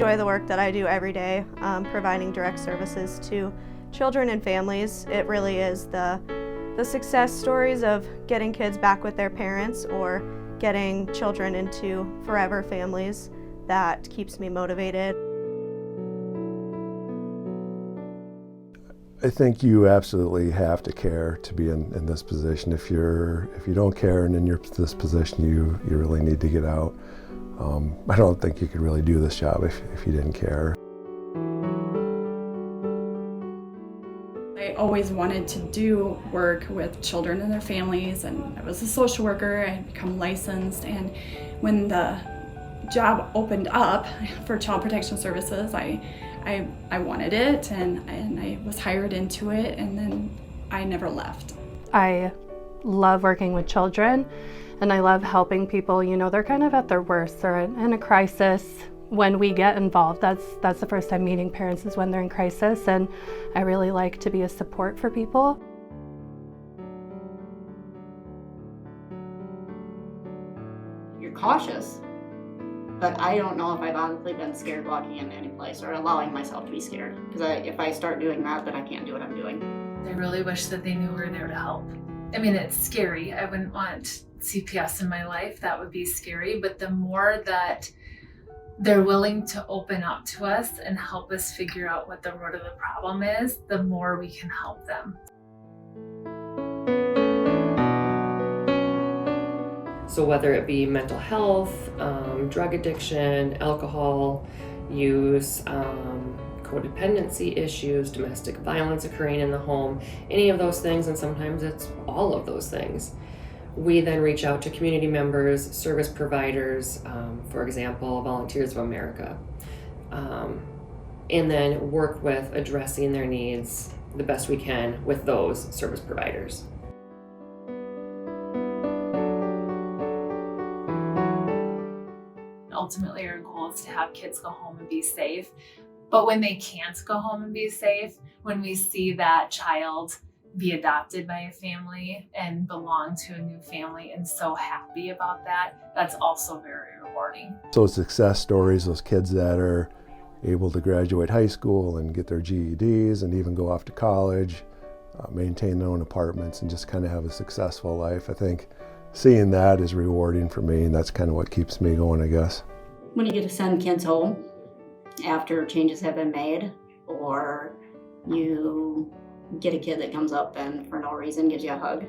enjoy the work that I do every day, providing direct services to children and families. It really is the success stories of getting kids back with their parents or getting children into forever families that keeps me motivated. I think you absolutely have to care to be in this position. If you don't care and in this position, you really need to get out. I don't think you could really do this job if you didn't care. I always wanted to do work with children and their families, and I was a social worker. I had become licensed, and when the job opened up for child protection services, I wanted it, and I was hired into it, and then I never left. I love working with children, and I love helping people. You know, they're kind of at their worst. They're in a crisis. When we get involved, that's the first time meeting parents is when they're in crisis, and I really like to be a support for people. You're cautious, but I don't know if I've honestly been scared walking into any place or allowing myself to be scared, because if I start doing that, then I can't do what I'm doing. I really wish that they knew we were there to help. I mean, it's scary. I wouldn't want CPS in my life. That would be scary, but the more that they're willing to open up to us and help us figure out what the root of the problem is, the more we can help them. So whether it be mental health, drug addiction, alcohol use, codependency issues, domestic violence occurring in the home, any of those things, and sometimes it's all of those things. We then reach out to community members, service providers, for example, Volunteers of America, and then work with addressing their needs the best we can with those service providers. Ultimately, our goal is to have kids go home and be safe. But when they can't go home and be safe, when we see that child be adopted by a family and belong to a new family and so happy about that, that's also very rewarding. So success stories, those kids that are able to graduate high school and get their GEDs and even go off to college, maintain their own apartments and just kind of have a successful life. I think seeing that is rewarding for me, and that's kind of what keeps me going, I guess. When you get to send kids home after changes have been made, or you get a kid that comes up and for no reason gives you a hug,